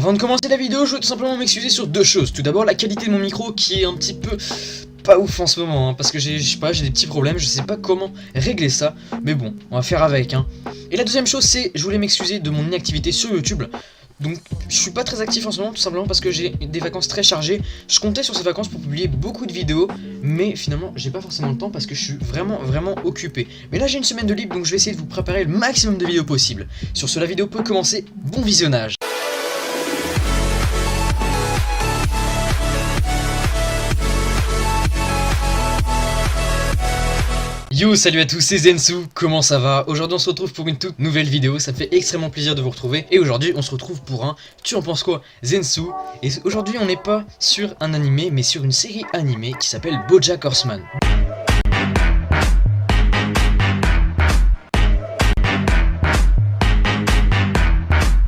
Avant de commencer la vidéo, je veux tout simplement m'excuser sur deux choses. Tout d'abord, la qualité de mon micro qui est un petit peu pas ouf en ce moment, hein, parce que j'ai des petits problèmes, je sais pas comment régler ça, mais bon, on va faire avec, hein. Et la deuxième chose, c'est, je voulais m'excuser de mon inactivité sur YouTube. Donc je suis pas très actif en ce moment, tout simplement parce que j'ai des vacances très chargées. Je comptais sur ces vacances pour publier beaucoup de vidéos, mais finalement j'ai pas forcément le temps parce que je suis vraiment occupé. Mais là j'ai une semaine de libre, donc je vais essayer de vous préparer le maximum de vidéos possible. Sur ce, la vidéo peut commencer, bon visionnage. Yo, salut à tous, c'est Zensu, comment ça va? Aujourd'hui on se retrouve pour une toute nouvelle vidéo, ça me fait extrêmement plaisir de vous retrouver. Et aujourd'hui on se retrouve pour un Tu en penses quoi Zensu. Et aujourd'hui on n'est pas sur un animé, mais sur une série animée qui s'appelle BoJack Horseman.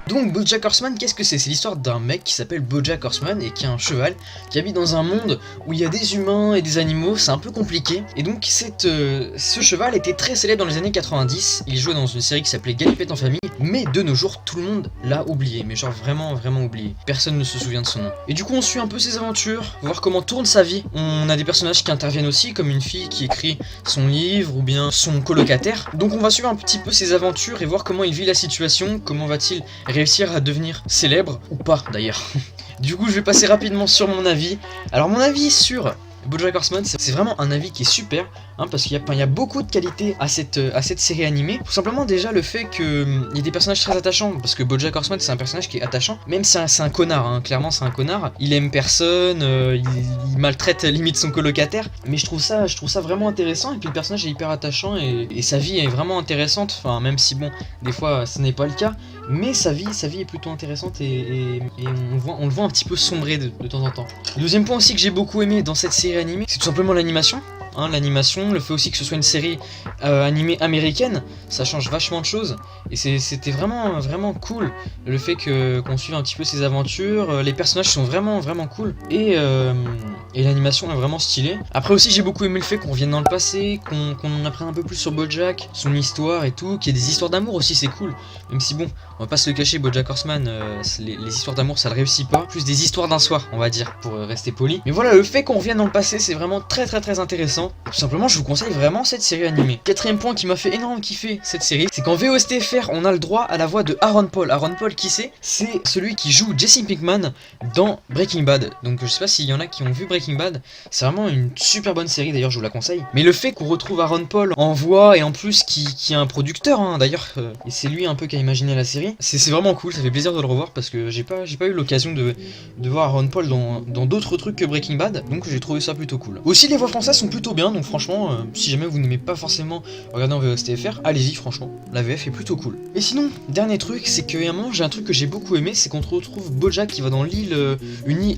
Donc BoJack Horseman, qu'est-ce que c'est? C'est l'histoire d'un mec qui s'appelle BoJack Horseman et qui a un cheval, qui habite dans un monde où il y a des humains et des animaux, c'est un peu compliqué. Et donc ce cheval était très célèbre dans les années 90, il jouait dans une série qui s'appelait Galipette en famille, mais de nos jours tout le monde l'a oublié, mais genre vraiment oublié. Personne ne se souvient de son nom. Et du coup on suit un peu ses aventures, voir comment tourne sa vie. On a des personnages qui interviennent aussi, comme une fille qui écrit son livre ou bien son colocataire. Donc on va suivre un petit peu ses aventures et voir comment il vit la situation, comment va-t-il réussir à devenir célèbre, ou pas d'ailleurs. Du coup je vais passer rapidement sur mon avis. Alors mon avis sur BoJack Horseman, c'est vraiment un avis qui est super, hein, parce qu'il y a beaucoup de qualités à cette série animée. Tout simplement déjà le fait qu'il y ait des personnages très attachants, parce que BoJack Horseman c'est un personnage qui est attachant, même si c'est un connard, hein, clairement c'est un connard. Il aime personne, il maltraite limite son colocataire, mais je trouve ça vraiment intéressant, et puis le personnage est hyper attachant, et sa vie est vraiment intéressante, enfin même si bon, des fois ce n'est pas le cas, mais sa vie est plutôt intéressante, et on le voit un petit peu sombrer de temps en temps. Le deuxième point aussi que j'ai beaucoup aimé dans cette série animée, c'est tout simplement l'animation. Hein, l'animation, le fait aussi que ce soit une série animée américaine, ça change vachement de choses. Et c'était vraiment cool. Le fait qu'on suive un petit peu ses aventures, les personnages sont vraiment cool. Et l'animation est vraiment stylée. Après aussi j'ai beaucoup aimé le fait qu'on revienne dans le passé, qu'on apprenne un peu plus sur BoJack, son histoire et tout, qu'il y ait des histoires d'amour aussi, c'est cool. Même si bon, on va pas se le cacher, BoJack Horseman, les histoires d'amour ça le réussit pas. Plus des histoires d'un soir, on va dire, pour rester poli. Mais voilà, le fait qu'on revienne dans le passé, c'est vraiment très intéressant. Tout simplement, je vous conseille vraiment cette série animée. Quatrième point qui m'a fait énormément kiffer cette série, c'est qu'en VOSTFR, on a le droit à la voix de Aaron Paul. Aaron Paul, qui c'est? C'est celui qui joue Jesse Pinkman dans Breaking Bad. Donc je sais pas s'il y en a qui ont vu Breaking Bad. C'est vraiment une super bonne série, d'ailleurs je vous la conseille. Mais le fait qu'on retrouve Aaron Paul en voix, et en plus qui est un producteur, hein, d'ailleurs, et c'est lui un peu qui a imaginé la série, c'est vraiment cool, ça fait plaisir de le revoir, parce que j'ai pas eu l'occasion de voir Aaron Paul dans d'autres trucs que Breaking Bad, donc j'ai trouvé ça plutôt cool. Aussi les voix françaises sont plutôt bien, donc franchement, si jamais vous n'aimez pas forcément regarder en VOSTFR, allez-y, franchement, la VF est plutôt cool. Et sinon, dernier truc, c'est qu'à un moment, j'ai un truc que j'ai beaucoup aimé, c'est qu'on retrouve BoJack qui va dans l'île,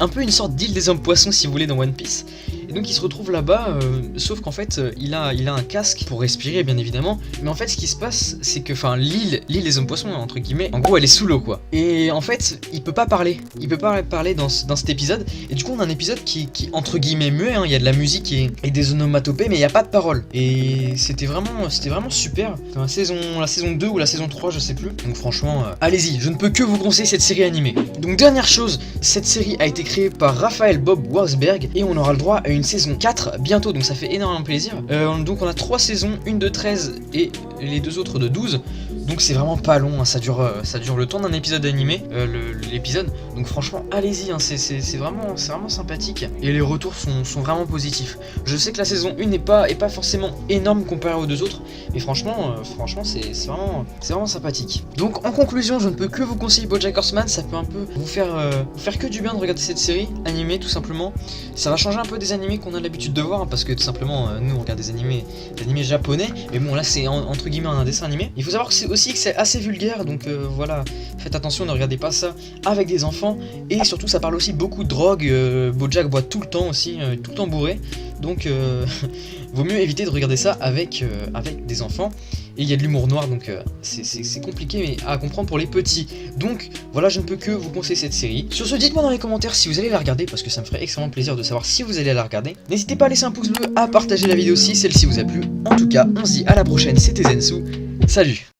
un peu une sorte d'île des hommes poissons si vous voulez dans One Piece. Et donc il se retrouve là-bas, sauf qu'en fait, il a un casque pour respirer, bien évidemment. Mais en fait, ce qui se passe, c'est que, enfin, l'île des hommes poissons, entre guillemets, en gros, elle est sous l'eau, quoi. Et en fait, il peut pas parler. Il peut pas parler dans cet épisode. Et du coup, on a un épisode qui entre guillemets muet, hein. Il y a de la musique et des onomatopées, mais il n'y a pas de parole. Et c'était vraiment super. La saison 2 ou la saison 3, je sais plus. Donc franchement, allez-y, je ne peux que vous conseiller cette série animée. Donc dernière chose, cette série a été créée par Raphaël Bob Warsberg, et on aura le droit à une saison 4 bientôt, donc ça fait énormément plaisir. Donc on a 3 saisons, une de 13 et les deux autres de 12. Donc c'est vraiment pas long, hein, ça dure le temps d'un épisode animé, l'épisode. Donc franchement, allez-y, hein, c'est vraiment sympathique. Et les retours sont vraiment positifs. Je sais que la saison 1 n'est pas forcément énorme comparée aux deux autres, mais franchement c'est vraiment sympathique. Donc en conclusion, je ne peux que vous conseiller BoJack Horseman. Ça peut un peu vous faire que du bien de regarder cette série animée, tout simplement. Ça va changer un peu des animés qu'on a l'habitude de voir, hein, parce que tout simplement, nous on regarde des animés japonais, mais bon là c'est entre guillemets un dessin animé. Il faut savoir que c'est assez vulgaire, donc voilà, faites attention, ne regardez pas ça avec des enfants. Et surtout ça parle aussi beaucoup de drogue, BoJack boit tout le temps aussi, tout le temps bourré, donc vaut mieux éviter de regarder ça avec des enfants. Et il y a de l'humour noir, donc c'est compliqué à comprendre pour les petits. Donc voilà, je ne peux que vous conseiller cette série. Sur ce, dites-moi dans les commentaires si vous allez la regarder, parce que ça me ferait extrêmement plaisir de savoir si vous allez la regarder. N'hésitez pas à laisser un pouce bleu, à partager la vidéo si celle-ci vous a plu. En tout cas, on se dit à la prochaine, c'était Zensu, salut.